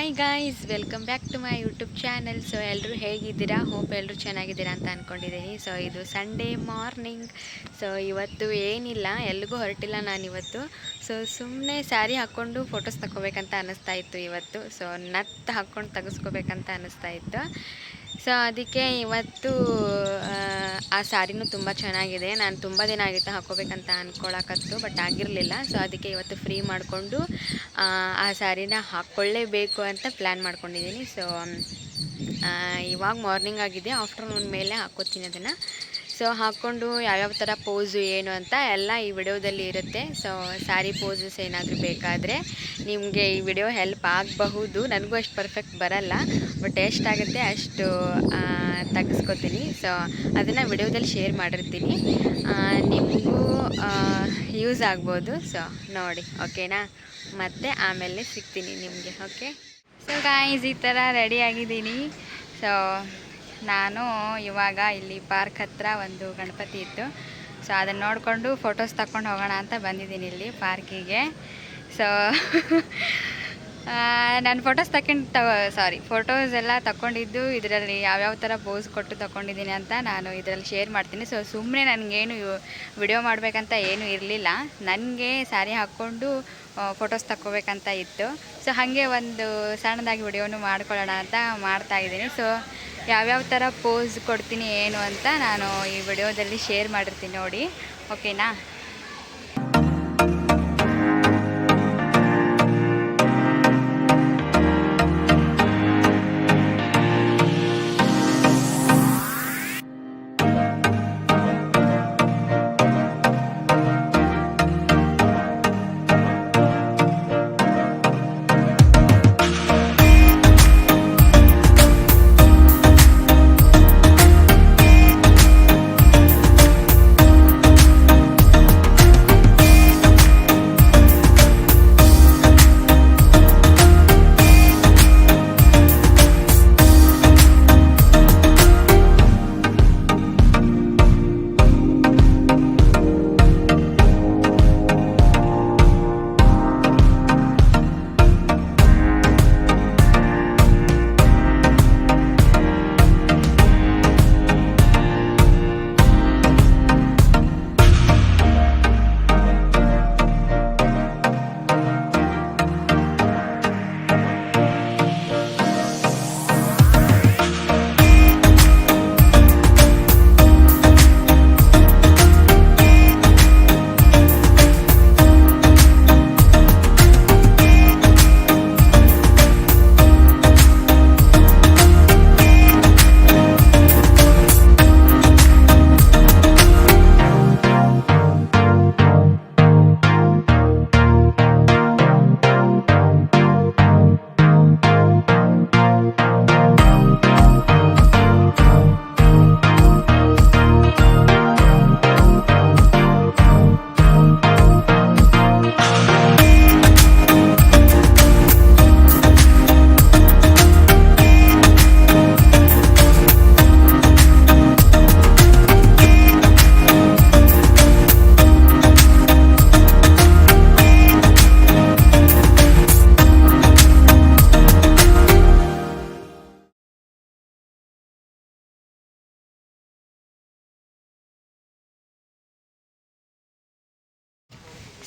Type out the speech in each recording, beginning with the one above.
Hi guys, welcome back to my YouTube channel. So ಎಲ್ಲರೂ ಹೇಗಿದ್ದೀರಾ? Hope ಎಲ್ಲರೂ ಚೆನ್ನಾಗಿದ್ದೀರಾ ಅಂತ ಅಂದ್ಕೊಂಡಿದ್ದೀನಿ. ಸೊ ಇದು ಸಂಡೇ ಮಾರ್ನಿಂಗ್. ಸೊ ಇವತ್ತು ಏನಿಲ್ಲ, ಎಲ್ಲಿಗೂ ಹೊರಟಿಲ್ಲ ನಾನಿವತ್ತು. ಸೊ ಸುಮ್ಮನೆ ಸ್ಯಾರಿ ಹಾಕ್ಕೊಂಡು ಫೋಟೋಸ್ ತಗೋಬೇಕಂತ ಅನ್ನಿಸ್ತಾ ಇತ್ತು ಇವತ್ತು. ಸೊ ನತ್ತು ಹಾಕ್ಕೊಂಡು ತೆಗೆಸ್ಕೋಬೇಕಂತ ಅನ್ನಿಸ್ತಾ ಇತ್ತು. ಸೊ ಅದಕ್ಕೆ ಇವತ್ತು ಆ ಸ್ಯಾರಿನೂ ತುಂಬ ಚೆನ್ನಾಗಿದೆ. ನಾನು ತುಂಬ ದಿನ ಆಗಿತ್ತು ಹಾಕ್ಕೋಬೇಕಂತ ಅಂದ್ಕೊಳಕತ್ತು, ಬಟ್ ಆಗಿರಲಿಲ್ಲ. ಸೊ ಅದಕ್ಕೆ ಇವತ್ತು ಫ್ರೀ ಮಾಡಿಕೊಂಡು ಆ ಸ್ಯಾರಿನ ಹಾಕ್ಕೊಳ್ಳೇಬೇಕು ಅಂತ ಪ್ಲ್ಯಾನ್ ಮಾಡ್ಕೊಂಡಿದ್ದೀನಿ. ಸೊ ಇವಾಗ ಮಾರ್ನಿಂಗ್ ಆಗಿದೆ, ಆಫ್ಟರ್ನೂನ್ ಮೇಲೆ ಹಾಕ್ಕೋತೀನಿ ಅದನ್ನು. ಸೊ ಹಾಕ್ಕೊಂಡು ಯಾವ್ಯಾವ ಥರ ಪೋಸು ಏನು ಅಂತ ಎಲ್ಲ ಈ ವಿಡಿಯೋದಲ್ಲಿ ಇರುತ್ತೆ. ಸೊ ಸ್ಯಾರಿ ಪೋಸಸ್ ಏನಾದರೂ ಬೇಕಾದರೆ ನಿಮಗೆ ಈ ವಿಡಿಯೋ ಹೆಲ್ಪ್ ಆಗಬಹುದು. ನನಗೂ ಅಷ್ಟು ಪರ್ಫೆಕ್ಟ್ ಬರಲ್ಲ, ಬಟ್ ಎಷ್ಟಾಗುತ್ತೆ ಅಷ್ಟು ತೆಗೆಸ್ಕೊತೀನಿ. ಸೊ ಅದನ್ನು ವಿಡಿಯೋದಲ್ಲಿ ಶೇರ್ ಮಾಡಿರ್ತೀನಿ, ನಿಮಗೂ ಯೂಸ್ ಆಗ್ಬೋದು. ಸೊ ನೋಡಿ, ಓಕೆನಾ? ಮತ್ತು ಆಮೇಲೆ ಸಿಗ್ತೀನಿ ನಿಮಗೆ. ಓಕೆ, ಸೊ ಗಾಯ್ಸ್, ಈ ಥರ ರೆಡಿ ಆಗಿದ್ದೀನಿ. ಸೊ ನಾನು ಇವಾಗ ಇಲ್ಲಿ ಪಾರ್ಕ್ ಹತ್ರ ಒಂದು ಗಣಪತಿ ಇತ್ತು. ಸೊ ಅದನ್ನು ನೋಡಿಕೊಂಡು ಫೋಟೋಸ್ ತಗೊಂಡು ಹೋಗೋಣ ಅಂತ ಬಂದಿದ್ದೀನಿ ಇಲ್ಲಿ ಪಾರ್ಕಿಗೆ. ಸೊ ನಾನು ಫೋಟೋಸ್ ಎಲ್ಲ ತಗೊಂಡಿದ್ದು ಇದರಲ್ಲಿ ಯಾವ್ಯಾವ ಥರ ಪೋಸ್ ಕೊಟ್ಟು ತಗೊಂಡಿದ್ದೀನಿ ಅಂತ ನಾನು ಇದರಲ್ಲಿ ಶೇರ್ ಮಾಡ್ತೀನಿ. ಸೊ ಸುಮ್ಮನೆ ನನಗೇನು ವಿಡಿಯೋ ಮಾಡಬೇಕಂತ ಏನೂ ಇರಲಿಲ್ಲ, ನನಗೆ ಸ್ಯಾರಿ ಹಾಕ್ಕೊಂಡು ಫೋಟೋಸ್ ತಗೋಬೇಕಂತ ಇತ್ತು. ಸೊ ಹಾಗೆ ಒಂದು ಸಣ್ಣದಾಗಿ ವಿಡಿಯೋನು ಮಾಡ್ಕೊಳ್ಳೋಣ ಅಂತ ಮಾಡ್ತಾಯಿದ್ದೀನಿ. ಸೊ ಯಾವ್ಯಾವ ಥರ ಪೋಸ್ ಕೊಡ್ತೀನಿ ಏನು ಅಂತ ನಾನು ಈ ವಿಡಿಯೋದಲ್ಲಿ ಶೇರ್ ಮಾಡಿರ್ತೀನಿ, ನೋಡಿ. ಓಕೆನಾ?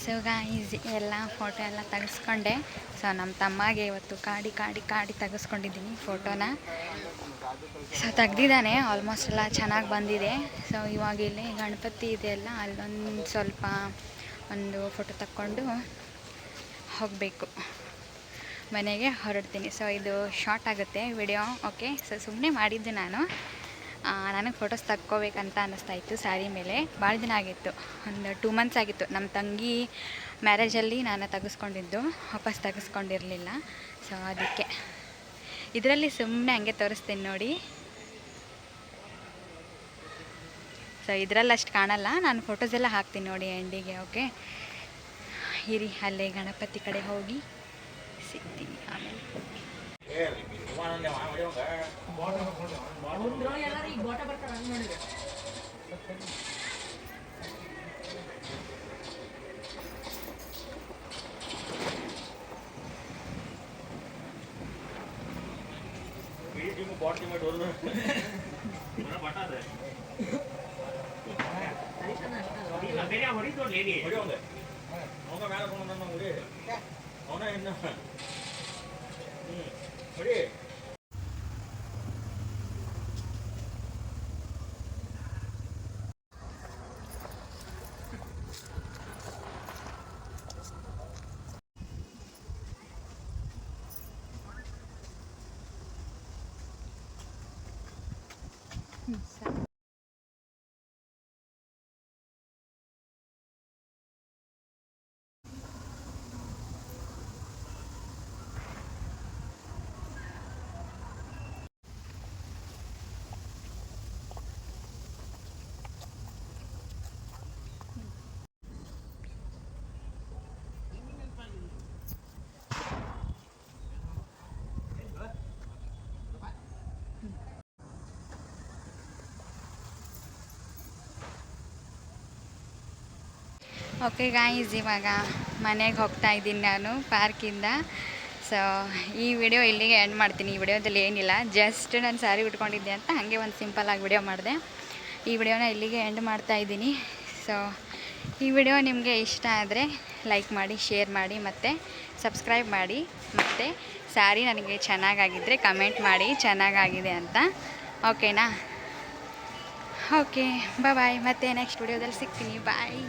ಸೊ ಗಾಯ್ಸ್, ಎಲ್ಲ ಫೋಟೋ ಎಲ್ಲ ತೆಗೆಸ್ಕೊಂಡೆ. ಸೊ ನಮ್ಮ ತಮ್ಮಗೆ ಇವತ್ತು ಕಾಡಿ ತೆಗೆಸ್ಕೊಂಡಿದ್ದೀನಿ ಫೋಟೋನ. ಸೊ ತೆಗ್ದಿದ್ದಾನೆ, ಆಲ್ಮೋಸ್ಟ್ ಎಲ್ಲ ಚೆನ್ನಾಗಿ ಬಂದಿದೆ. ಸೊ ಇವಾಗ ಇಲ್ಲಿ ಗಣಪತಿ ಇದೆಯಲ್ಲ, ಅಲ್ಲೊಂದು ಸ್ವಲ್ಪ ಒಂದು ಫೋಟೋ ತಕ್ಕೊಂಡು ಹೋಗಬೇಕು, ಮನೆಗೆ ಹೊರಡ್ತೀನಿ. ಸೊ ಇದು ಶಾರ್ಟ್ ಆಗುತ್ತೆ ವಿಡಿಯೋ. ಓಕೆ, ಸೊ ಸುಮ್ಮನೆ ಮಾಡಿದ್ದೆ ನಾನು. ನನಗೆ ಫೋಟೋಸ್ ತಕ್ಕೋಬೇಕಂತ ಅನ್ನಿಸ್ತಾ ಇತ್ತು ಸ್ಯಾರಿ ಮೇಲೆ. ಭಾಳ ದಿನ ಆಗಿತ್ತು, ಒಂದು 2 months ಆಗಿತ್ತು. ನಮ್ಮ ತಂಗಿ ಮ್ಯಾರೇಜಲ್ಲಿ ನಾನು ತೆಗೆಸ್ಕೊಂಡಿದ್ದು, ವಾಪಸ್ ತೆಗೆಸ್ಕೊಂಡಿರಲಿಲ್ಲ. ಸೊ ಅದಕ್ಕೆ ಇದರಲ್ಲಿ ಸುಮ್ಮನೆ ಹಂಗೆ ತೋರಿಸ್ತೀನಿ ನೋಡಿ. ಸೊ ಇದರಲ್ಲಿ ಅಷ್ಟು ಕಾಣಲ್ಲ, ನಾನು ಫೋಟೋಸ್ ಎಲ್ಲ ಹಾಕ್ತೀನಿ ನೋಡಿ ಎಂಡಿಗೆ. ಓಕೆ, ಇರಿ, ಅಲ್ಲೇ ಗಣಪತಿ ಕಡೆ ಹೋಗಿ ಸಿಗ್ತೀನಿ ಆಮೇಲೆ. ಓಕೆ ಗಾಯ್ಸ್, ಇವಾಗ ಮನೆಗೆ ಹೋಗ್ತಾ ಇದ್ದೀನಿ ನಾನು ಪಾರ್ಕಿಂದ. ಸೊ ಈ ವಿಡಿಯೋ ಇಲ್ಲಿಗೆ ಎಂಡ್ ಮಾಡ್ತೀನಿ. ಈ ವಿಡಿಯೋದಲ್ಲಿ ಏನಿಲ್ಲ, ಜಸ್ಟ್ ನಾನು ಸ್ಯಾರಿ ಉಟ್ಕೊಂಡಿದ್ದೆ ಅಂತ ಹಾಗೆ ಒಂದು ಸಿಂಪಲ್ಲಾಗಿ ವಿಡಿಯೋ ಮಾಡಿದೆ. ಈ ವಿಡಿಯೋನ ಇಲ್ಲಿಗೆ ಎಂಡ್ ಮಾಡ್ತಾ ಇದ್ದೀನಿ. ಸೊ ಈ ವಿಡಿಯೋ ನಿಮಗೆ ಇಷ್ಟ ಆದರೆ ಲೈಕ್ ಮಾಡಿ, ಶೇರ್ ಮಾಡಿ ಮತ್ತು ಸಬ್ಸ್ಕ್ರೈಬ್ ಮಾಡಿ. ಮತ್ತು ಸ್ಯಾರಿ ನನಗೆ ಚೆನ್ನಾಗಾಗಿದ್ದರೆ ಕಮೆಂಟ್ ಮಾಡಿ ಚೆನ್ನಾಗಾಗಿದೆ ಅಂತ. ಓಕೆನಾ? ಓಕೆ, ಬಾಯ್. ಮತ್ತೆ ನೆಕ್ಸ್ಟ್ ವಿಡಿಯೋದಲ್ಲಿ ಸಿಗ್ತೀನಿ. ಬಾಯ್.